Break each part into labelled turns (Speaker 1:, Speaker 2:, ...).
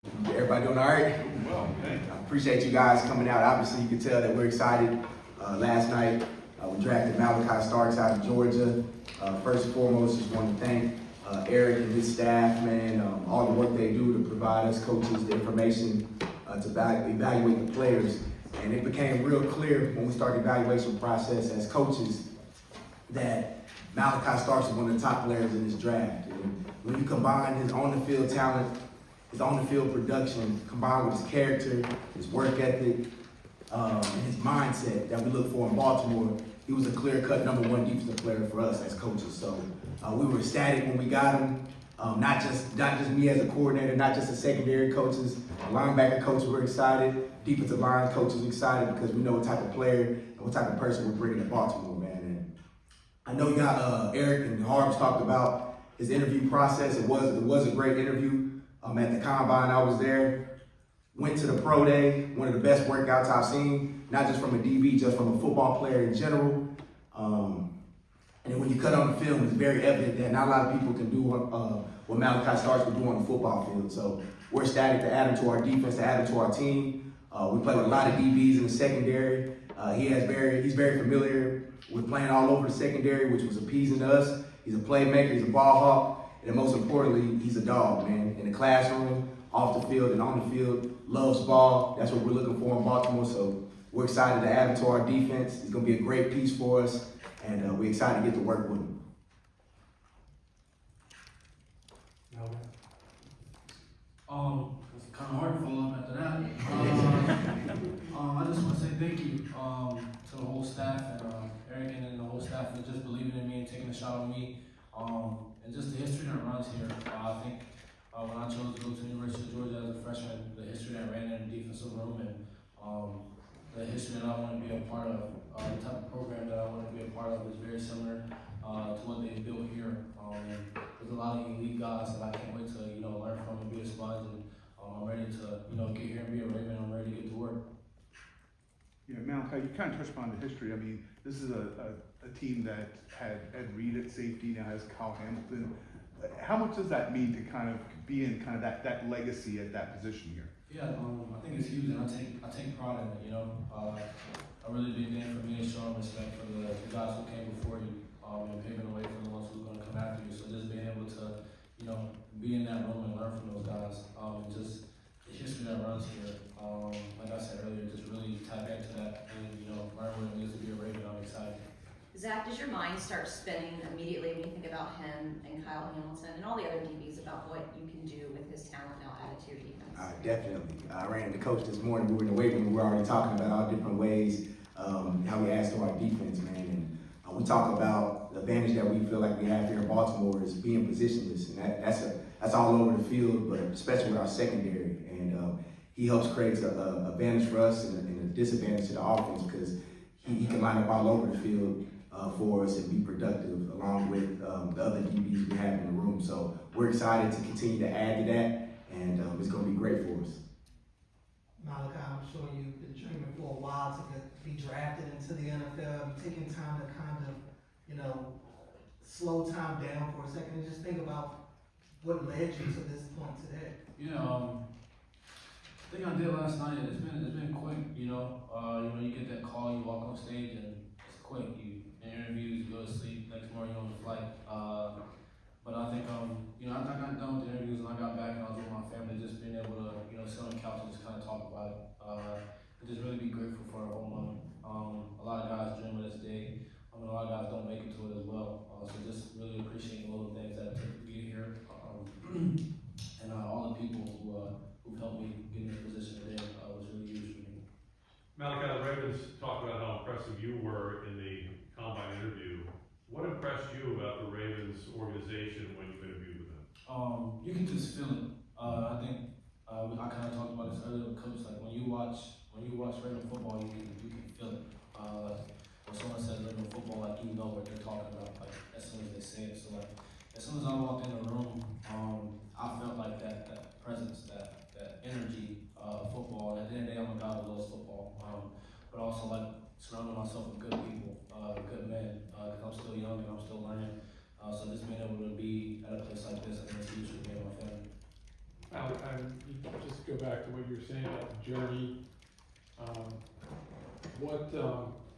Speaker 1: Everybody doing all right?
Speaker 2: Well, thank you.
Speaker 1: I appreciate you guys coming out. Obviously, you can tell that we're excited. Last night, we drafted Malaki Starks out of Georgia. First and foremost, just want to thank Eric and his staff, man, all the work they do to provide us coaches the information to evaluate the players. And it became real clear when we started the evaluation process as coaches that Malaki Starks is one of the top players in this draft. And when you combine his on-the-field talent, his on-the-field production, combined with his character, his work ethic, and his mindset that we look for in Baltimore, he was a clear-cut number one defensive player for us as coaches. So we were ecstatic when we got him. Not just me as a coordinator, not just the secondary coaches, the linebacker coaches were excited, defensive line coaches excited because we know what type of player and what type of person we're bringing to Baltimore, man. And I know you got Eric and Harbs talked about his interview process. It was a great interview. At the combine, I was there. Went to the pro day, one of the best workouts I've seen, not just from a DB, just from a football player in general. And then when you cut on the film, it's very evident that not a lot of people can do what Malaki Starks would do on the football field. So we're ecstatic to add him to our defense, to add him to our team. We play with a lot of DBs in the secondary. He's very familiar with playing all over the secondary, which was appeasing to us. He's a playmaker, he's a ball hawk. And most importantly, he's a dog, man. In the classroom, off the field, and on the field, loves ball. That's what we're looking for in Baltimore. So we're excited to add him to our defense. He's going to be a great piece for us, and we're excited to get to work with him.
Speaker 3: It's kind of hard to follow up after that. I just want to say thank you to the whole staff and Eric and the whole staff for just believing in me and taking a shot on me. And just the history that runs here. I think when I chose to go to the University of Georgia as a freshman, the history that ran in the defensive room and the history that I want to be a part of, the type of program that I want to be a part of is very similar to what they built here. There's a lot of elite guys that I can't wait to learn from and be a sponge. And I'm ready to get here and be a Raven. I'm ready to get to work.
Speaker 2: Yeah, Malaki, you kind of touched upon the history. I mean, this is a team that had Ed Reed at safety, now has Kyle Hamilton. How much does that mean to kind of be in kind of that legacy at that position here?
Speaker 3: Yeah, I think it's huge, and I take pride in it. A really big thing for me is showing respect for the guys who came before you, and paving the way for the ones who are going to come after you. So just being able to, be in that room and learn from those guys, and just the history that runs here. Like I said earlier, just really tap into that and learn what it means to be a Raven. I'm excited.
Speaker 4: Zach, does your mind start spinning immediately when you think about him and Kyle Hamilton and all the other DBs about what you can do with his talent now added to your defense?
Speaker 1: Definitely. I ran into coach this morning. We were in the weight room. We were already talking about all different ways how we add to our defense, man. And we talk about the advantage that we feel like we have here in Baltimore is being positionless, and that's all over the field, but especially with our secondary. And he helps create an advantage for us and a disadvantage to the offense because he can line up all over the field for us and be productive along with the other DBs we have in the room. So we're excited to continue to add to that, and it's going to be great for us.
Speaker 5: Malaki, I'm sure you've been dreaming for a while to be drafted into the NFL. Taking time to kind of, slow time down for a second and just think about what led you to this point today.
Speaker 3: The thing I did last night, it's been quick. You get that call, you walk on stage, and it's quick. You interviews, you go to sleep. Next morning, you're on the flight. But I think I got done with the interviews and I got back and I was with my family, just being able to sit on the couch and just kind of talk about it. And just really be grateful for our home moment. A lot of guys dream of this day. A lot of guys don't make it to it as well. So just really appreciating the little things that it took to get here, and all the people who helped me get in this position today was really huge for me.
Speaker 6: Malaki, the Ravens talked about how impressive you were in the combine interview. What impressed you about the Ravens organization when you interviewed with them?
Speaker 3: You can just feel it. I think I kind of talked about this earlier with Coach. Like when you watch Raven football, you can feel it. When someone says Raven football, like you know what they're talking about. Like as soon as they say it. So like as soon as I walked in the room, I felt like that presence, that energy of football. And at the end of the day, I'm a guy who loves football. But also like surrounding myself with good people, good men. Because I'm still young and I'm still learning. So just being able to be at a place like this, I think it's huge for me and my family.
Speaker 7: You just go back to what you were saying about the journey.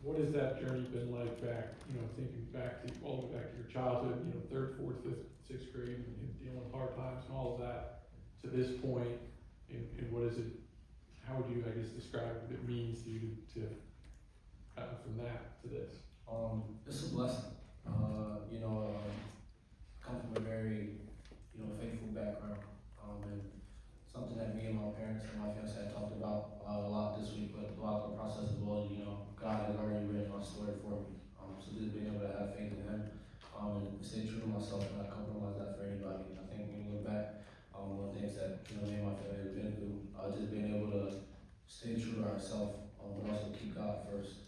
Speaker 7: What has that journey been like back, thinking back to, all the way back to your childhood, third, fourth, fifth, sixth grade, and dealing with hard times and all of that, to this point, and what is it, how would you, I guess, describe what it means to you to from that to this?
Speaker 3: It's a blessing. Come from a very, faithful background, and something that me and my parents and my fiance had talked about a lot this week, but throughout the process as well, God has already written my story for me. So just being able to have faith in Him, and stay true to myself and not compromise that for anybody. I think when you look back, one of the things that, me and my family have been through, just being able to stay true to ourselves, but also keep God first.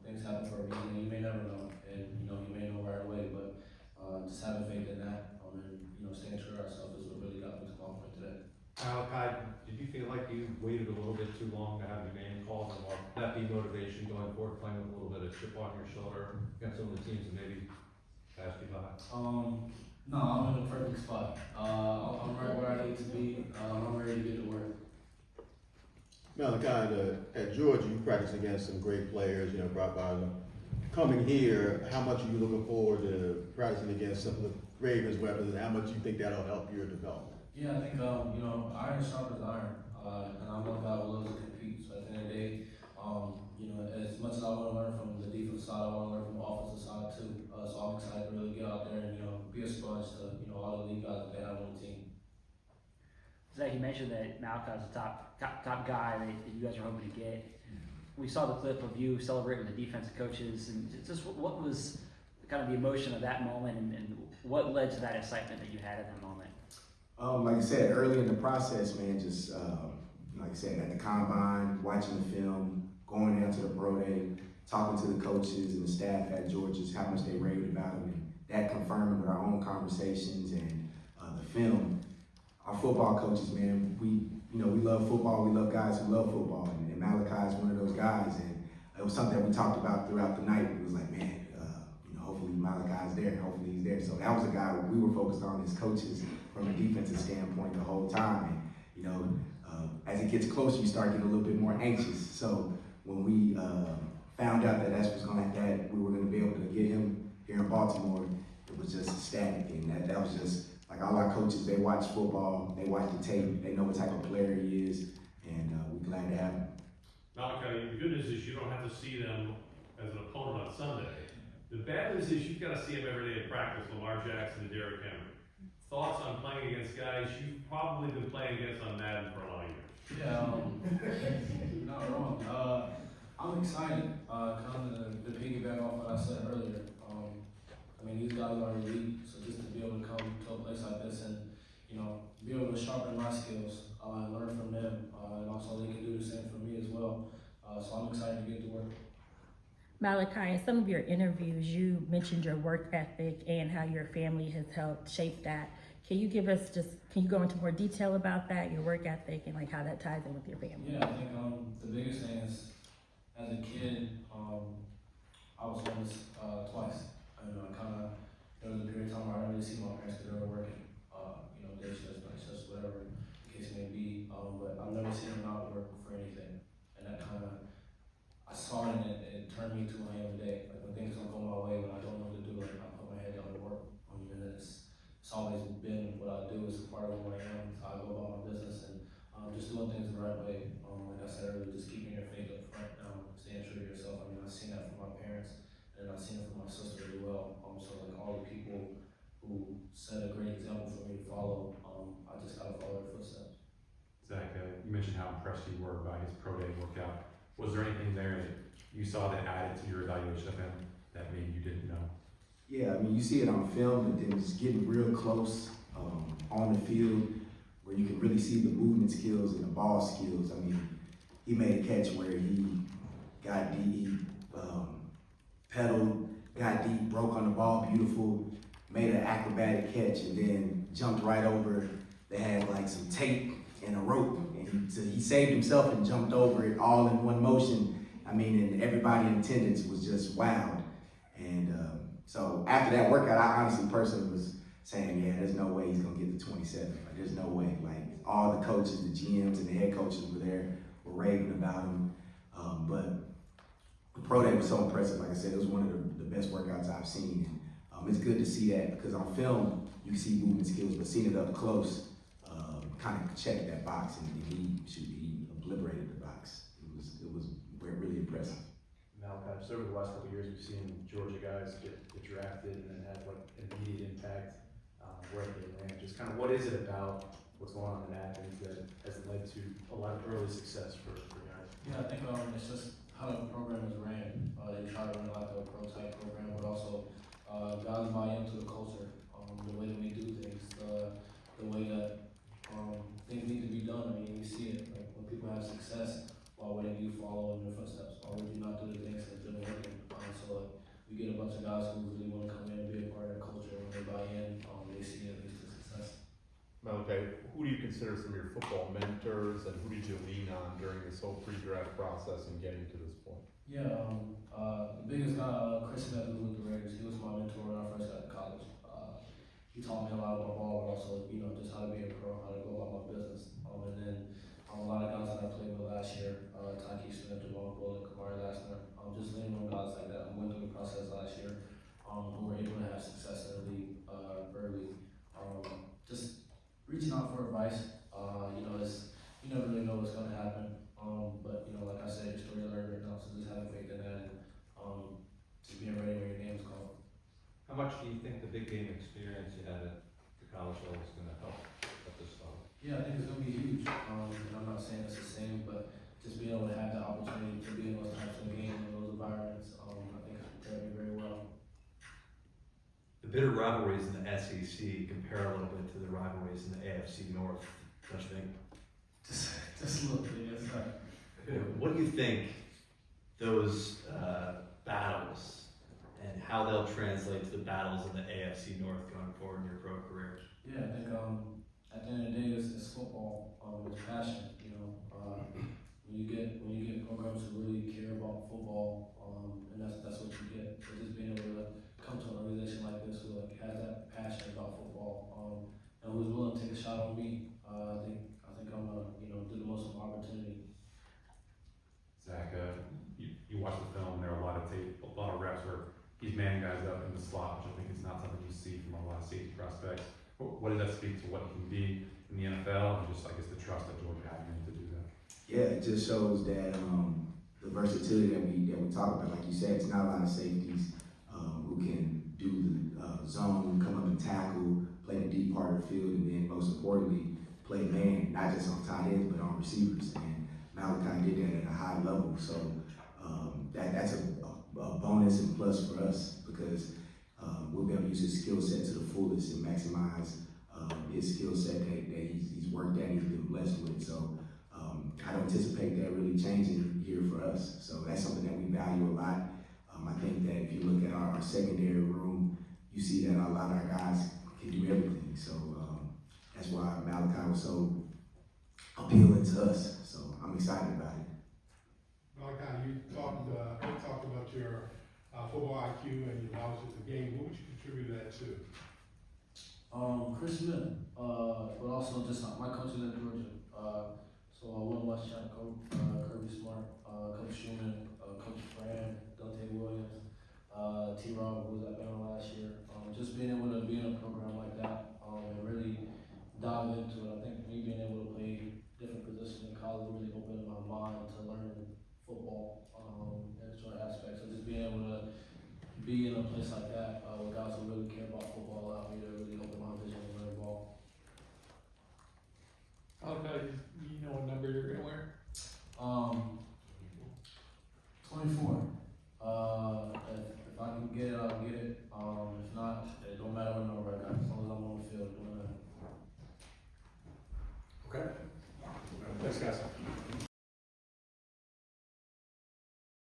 Speaker 3: Things happen for a reason, and you may never know, and you may know right away, but just having faith in that, and staying true to ourselves is what really got me to my point today.
Speaker 8: Malachi, did you feel like you waited a little bit too long to have your name called, or will that be motivation going forward, playing with a little bit of chip on your shoulder against some of the teams that maybe passed you by?
Speaker 3: No, I'm in the perfect spot. I'm right where I need to be. I'm ready to get to work.
Speaker 9: Malachi, at Georgia, you practice against some great players, Brock Boswell. Coming here, how much are you looking forward to practicing against some of the Ravens weapons, and how much you think that'll help your development?
Speaker 3: Yeah, I think, iron sharpens iron, and I'm one guy who loves to compete. So at the end of the day, as much as I want to learn from the defensive side, I want to learn from the offensive side too. So I'm excited to really get out there and, be a sponge to, all the league guys that they have on the team.
Speaker 10: Zach, you mentioned that Malachi's a top guy that you guys are hoping to get. We saw the clip of you celebrating with the defensive coaches, and just what was kind of the emotion of that moment, and what led to that excitement that you had at that moment?
Speaker 1: Like I said, early in the process, man, just like I said, at the combine, watching the film, going down to the pro day, talking to the coaches and the staff at Georgia, how much they raved about him, and that confirming with our own conversations and the film. Our football coaches, man, we love football. We love guys who love football, and Malachi is one of those guys. And it was something that we talked about throughout the night. It was like, man, hopefully Malachi's there. Hopefully he's there. So that was a guy we were focused on as coaches from a defensive standpoint the whole time. And as it gets closer, you start getting a little bit more anxious. So when we found out that that we were going to be able to get him here in Baltimore, it was just ecstatic. And that was just. Like all our coaches, they watch football, they watch the tape, they know what type of player he is, and we're glad to have him.
Speaker 6: Malachi, the good news is you don't have to see them as an opponent on Sunday. The bad news is you've got to see them every day in practice, Lamar Jackson and Derrick Henry. Thoughts on playing against guys you've probably been playing against on Madden for a lot of years?
Speaker 3: Yeah, not wrong. I'm excited, kind of to piggyback off what I said earlier. These guys are elite, so just to be able to come to a place like this and, be able to sharpen my skills and learn from them, and also they can do the same for me as well. So I'm excited to get to work.
Speaker 11: Malachi, in some of your interviews, you mentioned your work ethic and how your family has helped shape that. Can you go into more detail about that, your work ethic, and like how that ties in with your family?
Speaker 3: Yeah, I think the biggest thing is, as a kid, I was homeless twice. There was a period of time where I didn't really see my parents because they were working, day shifts, night shifts, whatever the case may be. But I've never seen them not work for anything. And that I saw it and it turned me to who I am today. Like when things don't go my way, when I don't know what to do, I put my head down to work. And it's always been what I do. It's a part of who I am. It's how I go about my business and just doing things the right way. Like I said earlier, just keeping your faith up front, staying true to yourself. I've seen that from my parents. And I've seen it from my sister as well. So like all the people who set a great example for me to follow, I just gotta follow their footsteps.
Speaker 12: Zach, you mentioned how impressed you were by his pro day workout. Was there anything there that you saw that added to your evaluation of him that maybe you didn't know?
Speaker 1: Yeah, you see it on film, and then just getting real close on the field where you can really see the movement skills and the ball skills. He made a catch where he got deep, pedaled, got deep, broke on the ball, beautiful, made an acrobatic catch, and then jumped right over. They had like some tape and a rope, and he saved himself and jumped over it all in one motion. And everybody in attendance was just wowed. And so after that workout, I honestly personally was saying, yeah, there's no way he's gonna get to 27. there's no way. Like all the coaches, the GMs and the head coaches were there, were raving about him. But the pro day was so impressive. Like I said, it was one of the best workouts I've seen. And it's good to see that because on film, you can see movement skills, but seeing it up close, kind of checked that box and he obliterated the box. It was really impressive.
Speaker 13: Malaki, just over the last couple of years, we've seen Georgia guys get drafted and then have like immediate impact where they land. Just kind of what is it about what's going on in Athens that has led to a lot of early success for guys?
Speaker 3: Yeah, I think it's just how the program is ran. They try to run like a pro type program, but also guys buy into the culture, the way that we do things, the way that things need to be done. I mean, you see it like when people have success. Why wouldn't you follow in their footsteps? Why would you not do the things that have been working? So we get a bunch of guys who really want to come in and be a part of the culture. When they buy in, they see it leads to success.
Speaker 14: Malaki, who do you consider some of your football mentors, and who did you lean on during this whole pre-draft process and getting to this point?
Speaker 3: Yeah, the biggest guy, Chris Smith, who was with the Raiders, he was my mentor when I first got to college. He taught me a lot about ball, but also, just how to be a pro, how to go about my business. And then a lot of guys that I played with last year, Taki Smith, Jamal Bullock, Kamari Lassner, just leaning on guys like that. I went through the process last year, who were able to have success in the league early. Just reaching out for advice. You never really know what's going to happen. But like I said, your story already written out, so just having faith in that and just being ready when your name's called.
Speaker 8: How much do you think the big game experience you had at the college level is going to help at this level?
Speaker 3: Yeah, I think it's going to be huge. And I'm not saying it's the same, but just being able to have the opportunity to be in those types of games and those environments, I think it's prepared me very well.
Speaker 15: The bitter rivalries in the SEC compare a little bit to the rivalries in the AFC North, don't you think?
Speaker 3: Just a little bit, yes, sir.
Speaker 15: What do you think those battles and how they'll translate to the battles in the AFC North going forward in your pro career?
Speaker 3: Yeah, I think at the end of the day, it's football. It's passion. When you get programs who really care about football, and that's what you get. So just being able to come to an organization like this who has that passion about football, and who's willing to take a shot on me, I think I'm gonna do the most of my opportunity.
Speaker 12: Zach, you watch the film, there are a lot of reps where he's manning guys up in the slot, which I think is not something you see from a lot of safety prospects. What does that speak to what he can be in the NFL, and just, I guess, the trust that Georgia had in him to do that?
Speaker 1: Yeah, it just shows that the versatility that we talk about. Like you said, it's not a lot of safeties who can do the zone, come up and tackle, play the deep part of the field, and then most importantly, play man, not just on tight ends, but on receivers. And Malaki did that at a high level. So that's a bonus and plus for us because we'll be able to use his skill set to the fullest and maximize his skill set that he's worked at, he's been blessed with. So I don't anticipate that really changing here for us. So that's something that we value a lot. I think that if you look at our secondary room, you see that a lot of our guys can do everything. So that's why Malaki was so appealing to us. So I'm excited about it.
Speaker 16: Malaki, you talked about your football IQ and your knowledge of the game. What would you contribute that to?
Speaker 3: Chris Smith, but also just my coaches at Georgia. So Will Westchek, Kirby Smart, Coach Schumann, Coach Brand, Dante Williams, T-Rob, who was at Bama last year. Just being able to be in a program like that and really dive into it. I think me being able to play different positions in college really opened my mind to learning football and sort of aspects. So just being able to be in a place like that with guys who really care about football allowed me to